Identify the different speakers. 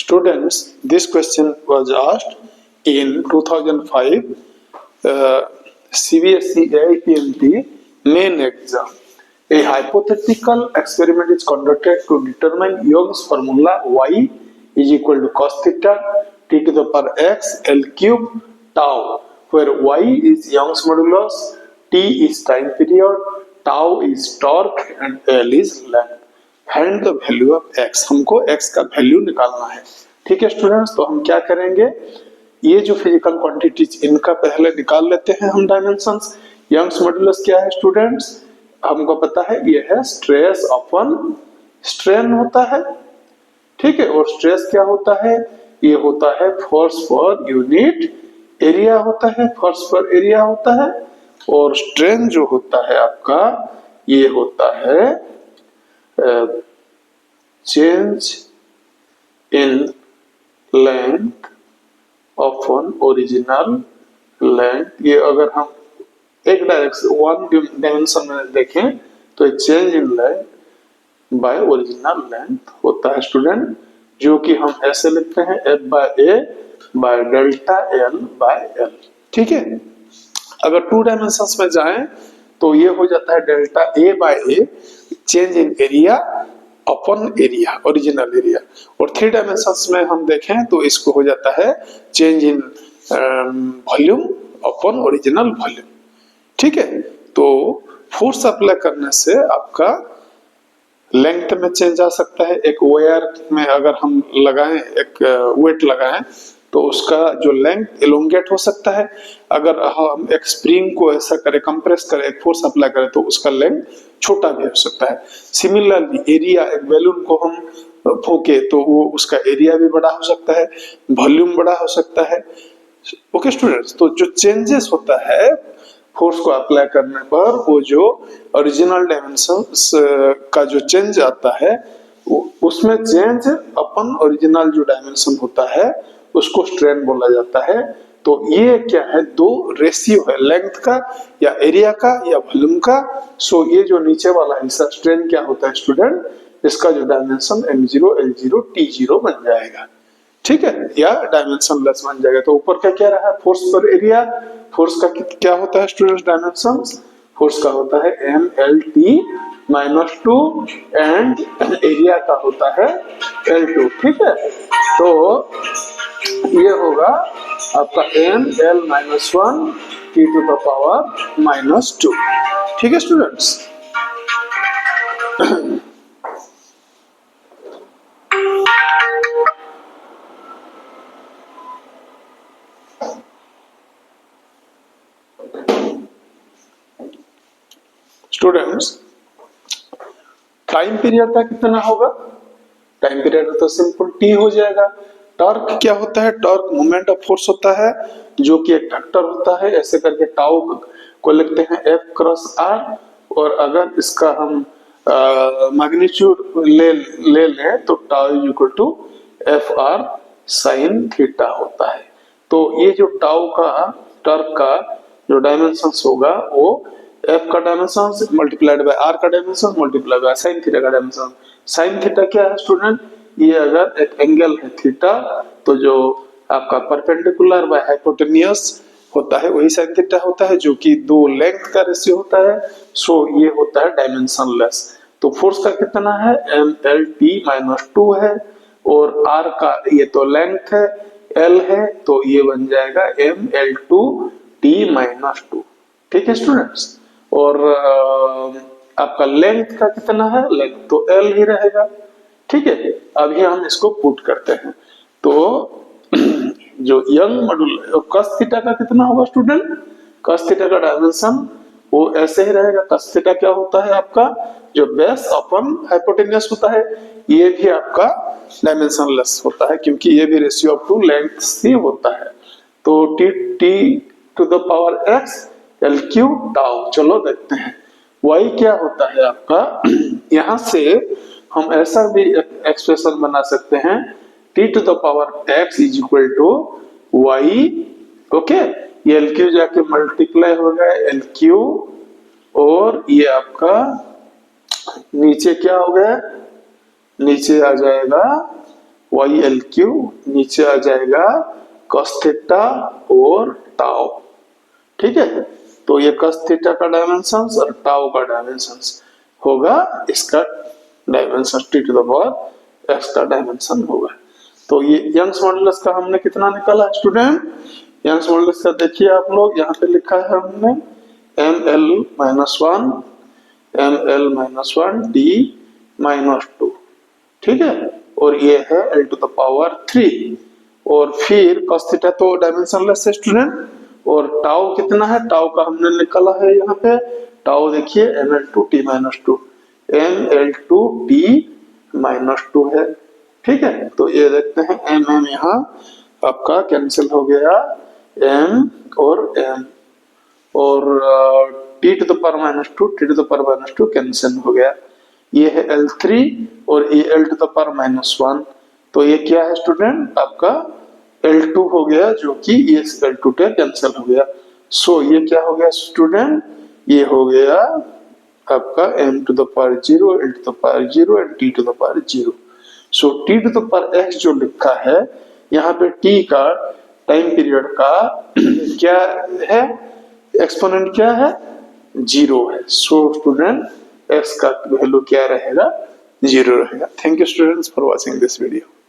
Speaker 1: Students, this question was asked in 2005 CBSE AIPMT main exam. A hypothetical experiment is conducted to determine Young's formula y is equal to cos theta t to the power x L cube tau, where y is Young's modulus, t is time period, tau is torque and L is length. Find the value of x. हमको x का value निकालना है. ठीक है students, तो हम क्या करेंगे, ये जो फिजिकल क्वांटिटीज इनका पहले निकाल लेते हैं हम डायमेंशंस. यंग्स मॉड्यूलस क्या है स्टूडेंट्स, हमको पता है ये है स्ट्रेस अपॉन स्ट्रेन होता है. ठीक है, और स्ट्रेस क्या होता है, ये होता है फोर्स पर यूनिट एरिया होता है, फोर्स पर एरिया होता है. और स्ट्रेन जो होता है आपका, ये होता है change in length upon original length. ये अगर हम एक वन डायमेंशन में देखें तो change in length bye original length होता है स्टूडेंट, जो कि हम ऐसे लिखते हैं F by A by delta L by L. ठीक है, अगर टू डायमेंशंस में जाएं तो ये हो जाता है delta A by A change in area upon area original area. और थ्री डायमेंशंस में हम देखें तो इसको हो जाता है change in volume upon original volume. ठीक है, तो फोर्स अप्लाई करने से आपका लेंथ में चेंज आ सकता है. एक वायर में अगर हम लगाएं, एक वेट लगाएं तो उसका जो लेंथ एलोंगेट हो सकता है. अगर हम एक स्प्रिंग को ऐसा करें, कंप्रेस करें, एक फोर्स अप्लाई करें तो उसका लेंथ छोटा भी हो सकता है. सिमिलरली एरिया, एक बैलून को हम फूके तो वो उसका एरिया भी बड़ा हो सकता है, वॉल्यूम बड़ा हो सकता है. ओके स्टूडेंट्स, तो जो चेंजेस होता है फोर्स को अप्लाई करने पर, वो जो ओरिजिनल डायमेंशंस का जो चेंज आता है उसमें चेंज अपन ओरिजिनल जो डायमेंशन होता है उसको स्ट्रेन बोला जाता है. तो ये क्या है, दो रेशियो है, लेंथ का या एरिया का या वॉल्यूम का. सो ये जो नीचे वाला हिस्सा स्ट्रेन क्या होता है स्टूडेंट, इसका जो डायमेंशन m0 l0 t0 बन जाएगा. ठीक है, या डायमेंशन लेस बन जाएगा. तो ऊपर का क्या रहा, फोर्स पर एरिया. फोर्स का क्या होता है स्टूडेंट्स डायमेंशन, फोर्स का होता है mlt -2 एंड एरिया का होता है L2. ठीक है, तो ये होगा आपका ml-1 t to the power -2. ठीक है स्टूडेंट्स. स्टूडेंट्स, टाइम पीरियड का कितना होगा, टाइम पीरियड तो सिंपल t हो जाएगा. टॉर्क क्या होता है, टॉर्क मोमेंट ऑफ फोर्स होता है जो कि एक वेक्टर होता है. ऐसे करके टाउ को लिखते हैं F क्रॉस R, और अगर इसका हम मैग्नीट्यूड ले लें तो tau equal to FR sine theta होता है. तो ये जो टाउ का टॉर्क का जो डायमेंशंस होगा वो F का डायमेंशन मल्टीप्लाइड बाय R का dimension multiplied by sine theta का डायमेंशन. साइन थीटा क्या है स्टूडेंट, ये अगर एक एंगल है थीटा तो जो आपका परपेंडिकुलर बाय हाइपोटेन्यूस होता है वही साइन थीटा होता है, जो कि दो लेंथ का रेशियो होता है. सो ये होता है डायमेंशनलेस. तो फोर्स का कितना है, mlt-2 है, और R का ये तो लेंथ है, L है, तो ये बन जाएगा ml2t-2. ठीक है स्टूडेंट्स. और आपका लेंथ का कितना है, लेंथ तो L ही रहेगा. ठीक है, अभी हम इसको पुट करते हैं. तो जो यंग मॉड्यूल cos थीटा का कितना होगा स्टूडेंट, cos थीटा का डायमेंशन वो ऐसे ही रहेगा. cos थीटा क्या होता है आपका, जो बेस अपॉन हाइपोटेन्यूस होता है, ये भी आपका डायमेंशनलेस होता है क्योंकि ये भी रेशियो ऑफ टू लेंथ ही होता है. तो t to the power x L cube tau. चलो देखते हैं y क्या होता है आपका. यहां से हम ऐसा भी एक्सप्रेशन बना सकते हैं, t to the power x is equal to y. Okay, ये L क्यूब जाके मल्टीप्लाई हो गया L क्यूब, और ये आपका नीचे क्या हो गया, नीचे आ जाएगा वाई एल क्यू, नीचे आ जाएगा cos थीटा और टाउ। ठीक है, तो ये cos थीटा का डायमेंशन और टाउ का डायमेंशन होगा, इसका dimension T to the power X का डायमेंशन होगा। तो ये यंग्स मॉडुलस का हमने कितना निकाला स्टूडेंट? यंग्स मॉडुलस का देखिए आप लोग, यहाँ पे लिखा है हमने ml-1 ml-1 d -2, ठीक है, और ये है l टू द पावर 3। और फिर cos थीटा तो डायमेंशनलेस है स्टूडेंट, और टाउ कितना है? टाउ का हमने निकाला है यहाँ पे, टाउ देखिए ml2t -2, ml2t -2 है। ठीक है, तो ये देखते हैं m यहाँ आपका कैंसिल हो गया, m और m, और t to the power -2 t to the power -2 cancel हो गया। ये है L3 और ये L टू द पावर -1, तो ये क्या है स्टूडेंट? आपका L2 हो गया, जो कि ये L2 कैंसिल हो गया। सो ये क्या हो गया स्टूडेंट? ये हो गया आपका m to the power 0, l to the power 0 and t to the power 0। So t to the power x जो लिखा है यहाँ पे, t का टाइम पीरियड का क्या है? एक्सपोनेंट क्या है? 0 है। सो स्टूडेंट x का वैल्यू क्या रहेगा? 0 रहेगा। Thank you students for watching this video.